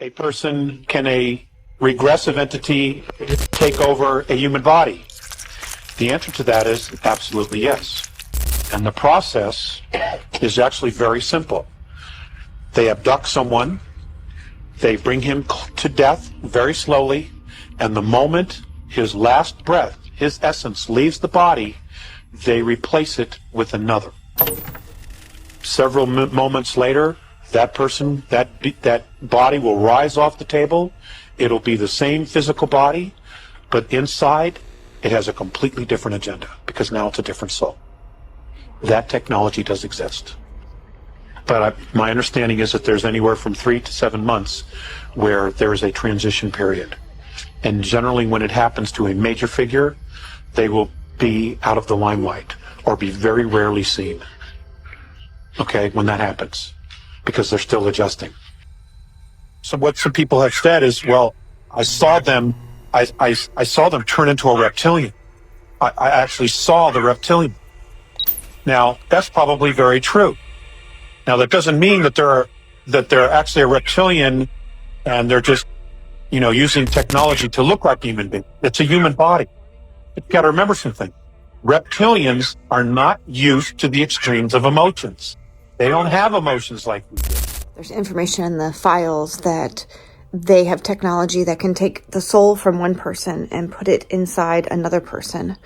Can a regressive entity take over a human body? The answer to that is absolutely yes. And the process is actually very simple. They abduct someone, they bring him to death very slowly, and the moment his last breath, his essence, leaves the body, they replace it with another. Several moments later, that person, that body will rise off the table. It'll be the same physical body, but inside it has a completely different agenda because now it's a different soul. That technology does exist. But my understanding is that there's anywhere from 3 to 7 months where there is a transition period. And generally when it happens to a major figure, they will be out of the limelight or be very rarely seen. Okay, when that happens, because they're still adjusting. So what some people have said is, well, I saw them turn into a reptilian. I actually saw the reptilian. Now, that's probably very true. Now, that doesn't mean that they're actually a reptilian and they're just, using technology to look like human beings. It's a human body. You've got to remember something. Reptilians are not used to the extremes of emotions. They don't have emotions like we do. There's information in the files that they have technology that can take the soul from one person and put it inside another person.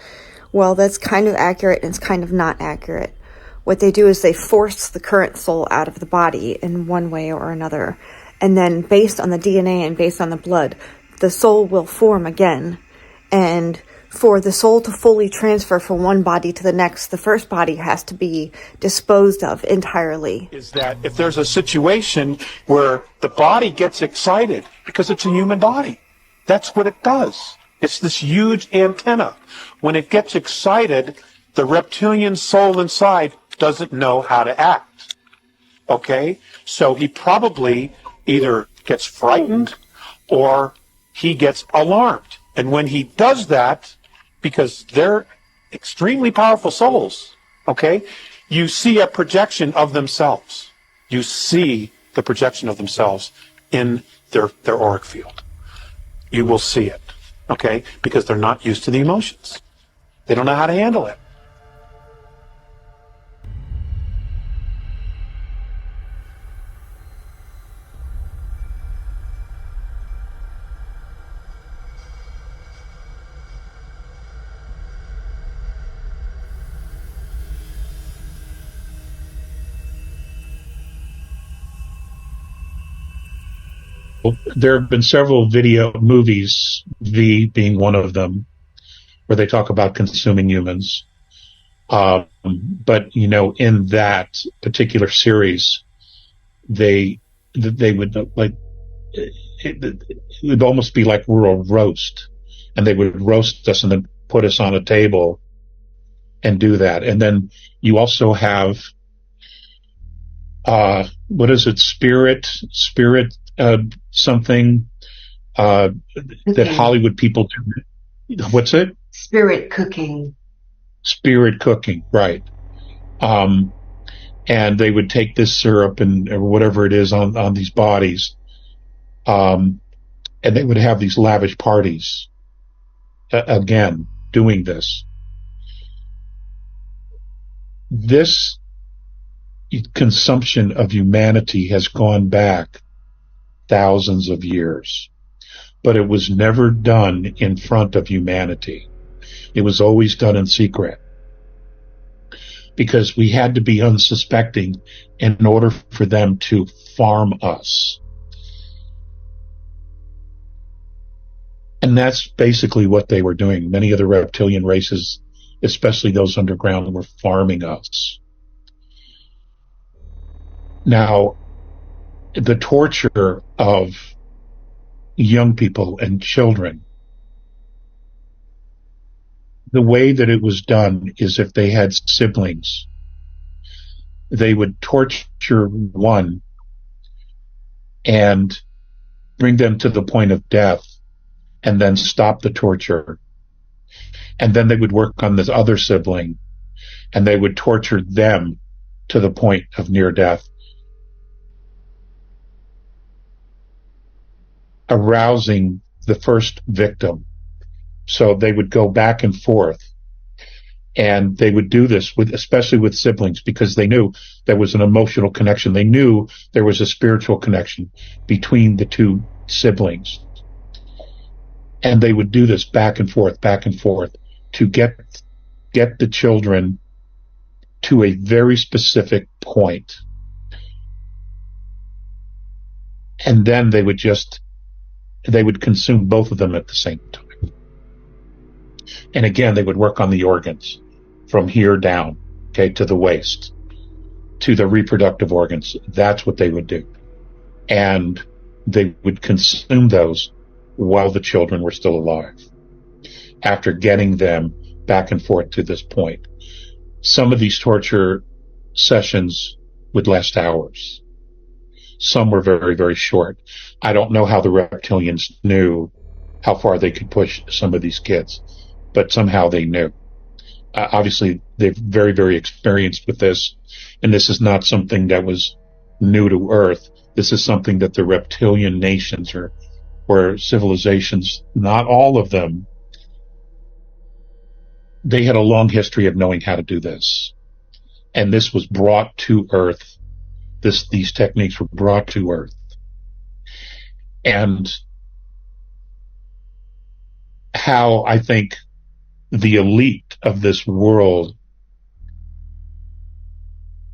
Well, that's kind of accurate and it's kind of not accurate. What they do is they force the current soul out of the body in one way or another. And then based on the DNA and based on the blood, the soul will form again. And for the soul to fully transfer from one body to the next, the first body has to be disposed of entirely. Is that if there's a situation where the body gets excited, because it's a human body, that's what it does. It's this huge antenna. When it gets excited, the reptilian soul inside doesn't know how to act. Okay? So he probably either gets frightened or he gets alarmed. And when he does that, because they're extremely powerful souls, okay? You see a projection of themselves. You see the projection of themselves in their auric field. You will see it, okay? Because they're not used to the emotions. They don't know how to handle it. There have been several movies, V being one of them, where they talk about consuming humans. But, in that particular series, they would, it would almost be like we're a roast. And they would roast us and then put us on a table and do that. And then you also have, what is it? Spirit, something that Hollywood people do. What's it? Spirit cooking. Spirit cooking, right. And they would take this syrup or whatever it is on these bodies, and they would have these lavish parties, again, doing this. This consumption of humanity has gone back thousands of years, but it was never done in front of humanity. It was always done in secret because we had to be unsuspecting in order for them to farm us. And that's basically what they were doing. Many of the reptilian races, especially those underground, were farming us. Now, the torture of young people and children, the way that it was done is if they had siblings, they would torture one and bring them to the point of death and then stop the torture. And then they would work on this other sibling and they would torture them to the point of near death. arousing the first victim. So they would go back and forth, and they would do this especially with siblings, because they knew there was an emotional connection. They knew there was a spiritual connection between the two siblings. And they would do this back and forth to get the children to a very specific point. And then they would consume both of them at the same time. And again, they would work on the organs from here down, okay, to the waist, to the reproductive organs. That's what they would do. And they would consume those while the children were still alive, after getting them back and forth to this point. Some of these torture sessions would last hours. Some were very, very short. I don't know how the reptilians knew how far they could push some of these kids, but somehow they knew. Obviously, they're very, very experienced with this, and this is not something that was new to Earth. This is something that the reptilian nations or civilizations, not all of them, they had a long history of knowing how to do this. And this was brought to Earth. These techniques were brought to Earth. And how I think the elite of this world,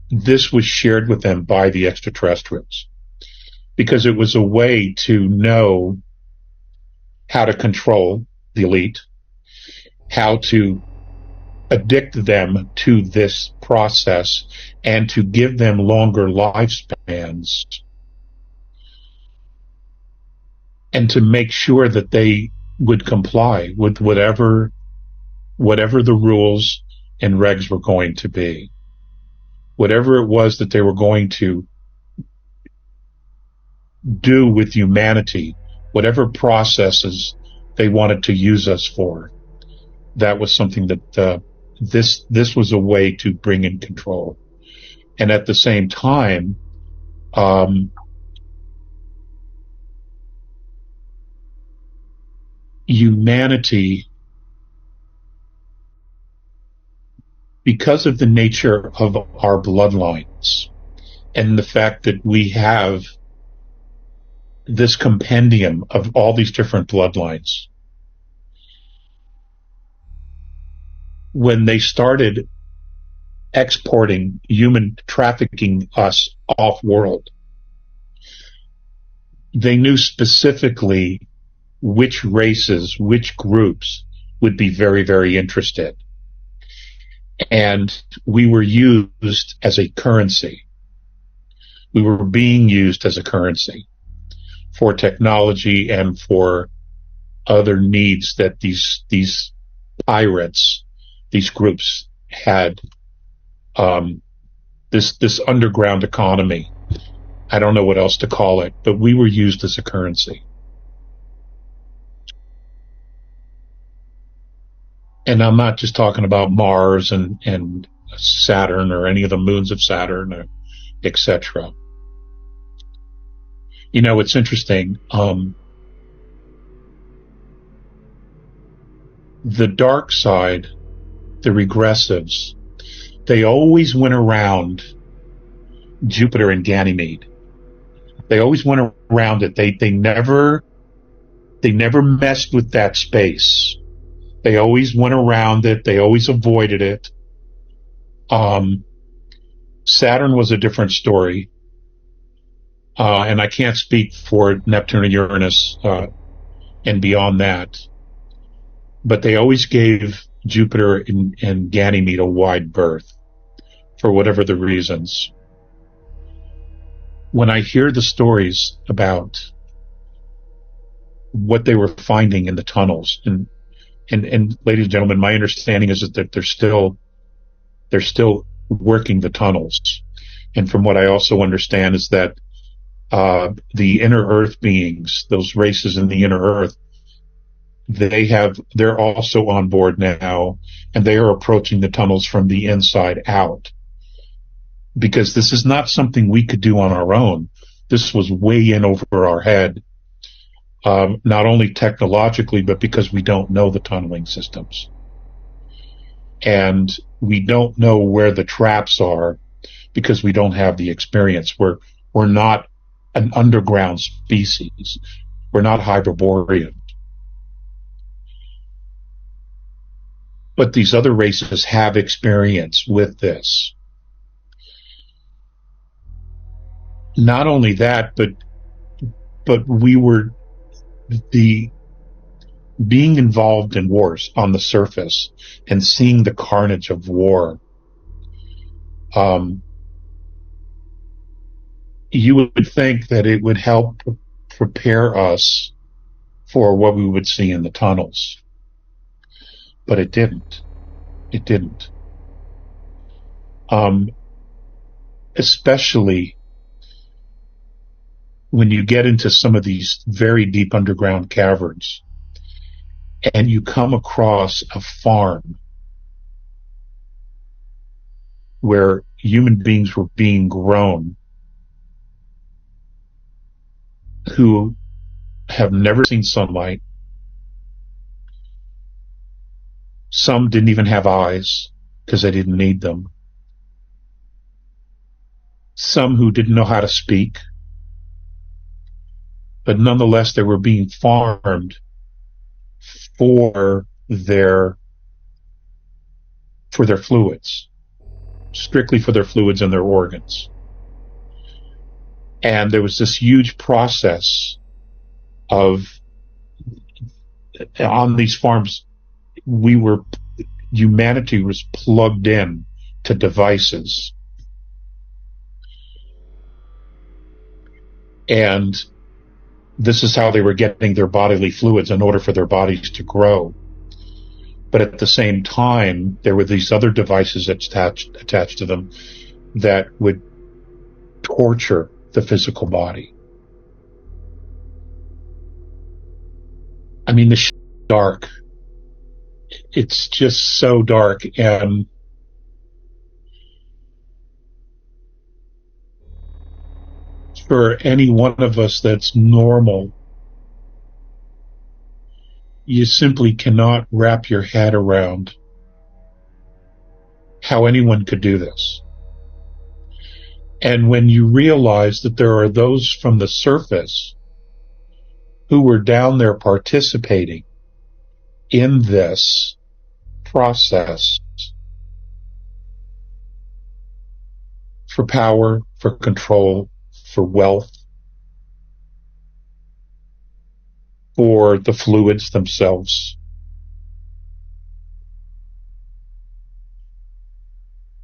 this was shared with them by the extraterrestrials, because it was a way to know how to control the elite, how to addict them to this process, and to give them longer lifespans, and to make sure that they would comply with whatever the rules and regs were going to be. Whatever it was that they were going to do with humanity, whatever processes they wanted to use us for, that was something that this was a way to bring in control. And at the same time, humanity, because of the nature of our bloodlines and the fact that we have this compendium of all these different bloodlines, when they started exporting, human trafficking us off-world, they knew specifically which races, which groups would be very, very interested. And we were used as a currency. We were being used as a currency for technology and for other needs that these pirates, these groups had. This underground economy. I don't know what else to call it, but we were used as a currency. And I'm not just talking about Mars and Saturn or any of the moons of Saturn, etc. You know, it's interesting. The dark side, the regressives, they always went around Jupiter and Ganymede. They always went around it. They never messed with that space. They always went around it. They always avoided it. Saturn was a different story. And I can't speak for Neptune and Uranus and beyond that. But they always gave Jupiter and Ganymede a wide berth for whatever the reasons. When I hear the stories about what they were finding in the tunnels, and ladies and gentlemen, my understanding is that they're still working the tunnels. And from what I also understand is that the inner Earth beings, those races in the inner Earth, they're also on board now, and they are approaching the tunnels from the inside out. Because this is not something we could do on our own. This was way in over our head. not only technologically, but because we don't know the tunneling systems. And we don't know where the traps are because we don't have the experience. We're not an underground species. We're not Hyperborean. But these other races have experience with this. Not only that, but we were being involved in wars on the surface and seeing the carnage of war. You would think that it would help prepare us for what we would see in the tunnels. But it didn't. It didn't. Especially when you get into some of these very deep underground caverns and you come across a farm where human beings were being grown who have never seen sunlight. Some didn't even have eyes because they didn't need them. Some who didn't know how to speak. But nonetheless, they were being farmed for their fluids, strictly for their fluids and their organs. And there was this huge process of, on these farms, humanity was plugged in to devices. And this is how they were getting their bodily fluids in order for their bodies to grow. But at the same time, there were these other devices attached to them that would torture the physical body. I mean, the shit is dark. It's just so dark, and for any one of us that's normal, you simply cannot wrap your head around how anyone could do this. And when you realize that there are those from the surface who were down there participating in this process for power, for control, for wealth, for the fluids themselves.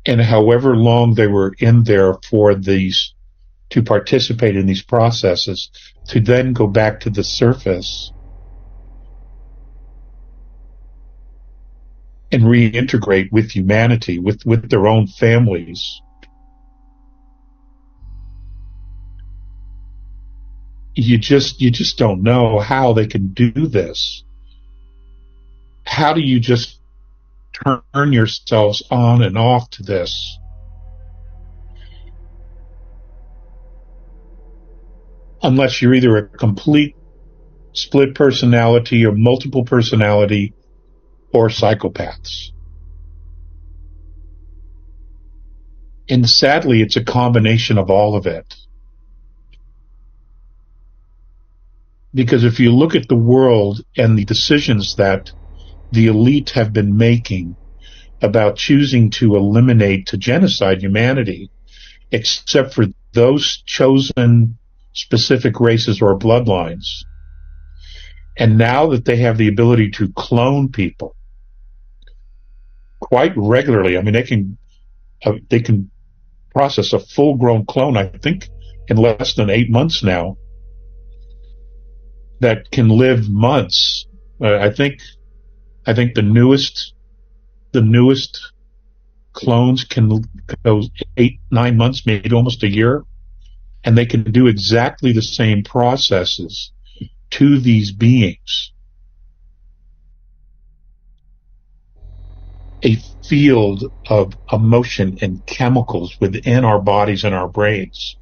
And however long they were in there for these, to participate in these processes, to then go back to the surface and reintegrate with humanity, with their own families. You just don't know how they can do this. How do you just turn yourselves on and off to this? Unless you're either a complete split personality or multiple personality or psychopaths. And sadly, it's a combination of all of it. Because if you look at the world and the decisions that the elite have been making about choosing to eliminate, to genocide humanity, except for those chosen specific races or bloodlines, and now that they have the ability to clone people quite regularly, I mean, they can process a full-grown clone, I think, in less than 8 months now, that can live months. I think the newest clones can go 8-9 months, maybe almost a year, and they can do exactly the same processes to these beings. A field of emotion and chemicals within our bodies and our brains.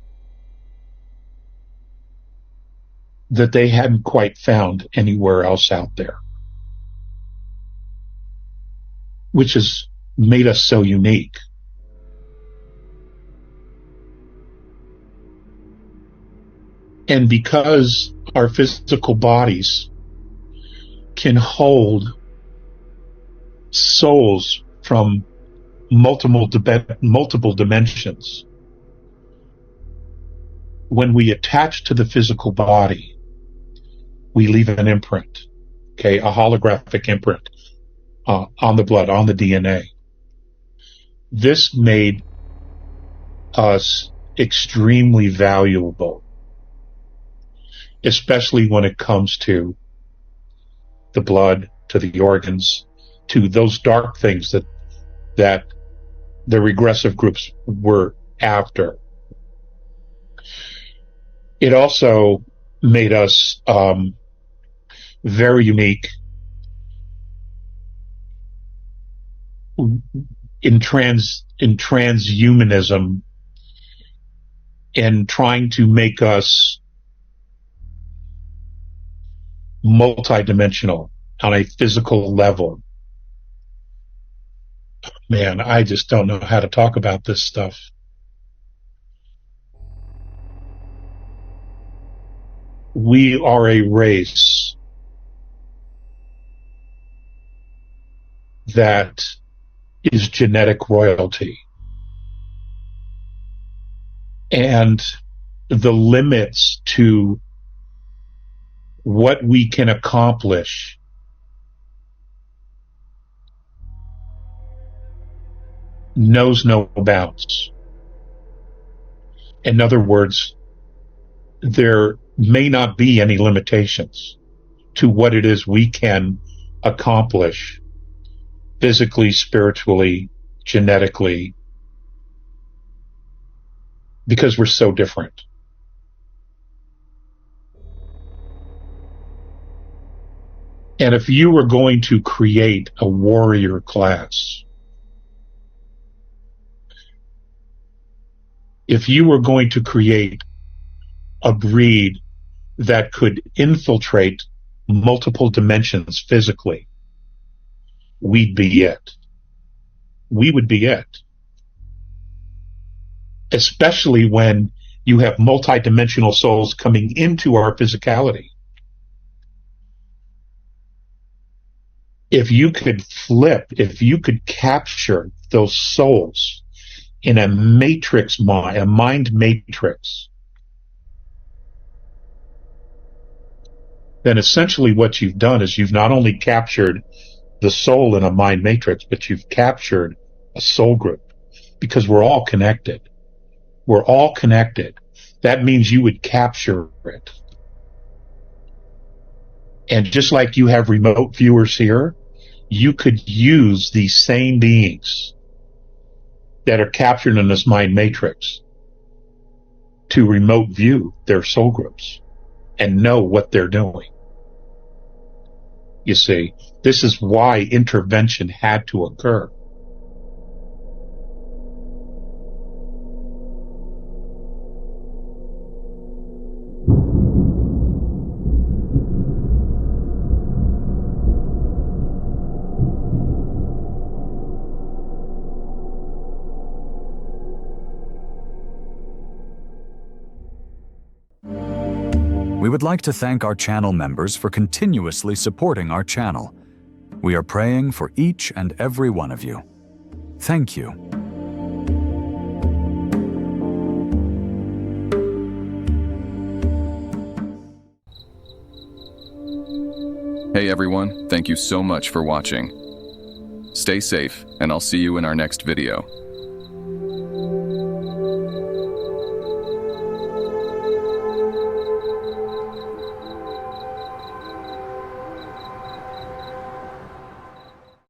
that they hadn't quite found anywhere else out there, which has made us so unique. And because our physical bodies can hold souls from multiple dimensions, when we attach to the physical body, we leave an imprint, okay, a holographic imprint on the blood, on the DNA. This made us extremely valuable, especially when it comes to the blood, to the organs, to those dark things that the regressive groups were after. It also made us very unique in transhumanism, and trying to make us multidimensional on a physical level. Man, I just don't know how to talk about this stuff. We are a race that is genetic royalty. And the limits to what we can accomplish knows no bounds. In other words, there may not be any limitations to what it is we can accomplish physically, spiritually, genetically, because we're so different. And if you were going to create a warrior class, if you were going to create a breed that could infiltrate multiple dimensions physically, we'd be it. We would be it. Especially when you have multidimensional souls coming into our physicality. If you could flip, if you could capture those souls in a matrix mind, a mind matrix, then essentially what you've done is you've not only captured the soul in a mind matrix, but you've captured a soul group, because we're all connected. We're all connected. That means you would capture it. And just like you have remote viewers here, you could use these same beings that are captured in this mind matrix to remote view their soul groups and know what they're doing. You see, this is why intervention had to occur. We would like to thank our channel members for continuously supporting our channel. We are praying for each and every one of you. Thank you. Hey everyone, thank you so much for watching. Stay safe, and I'll see you in our next video.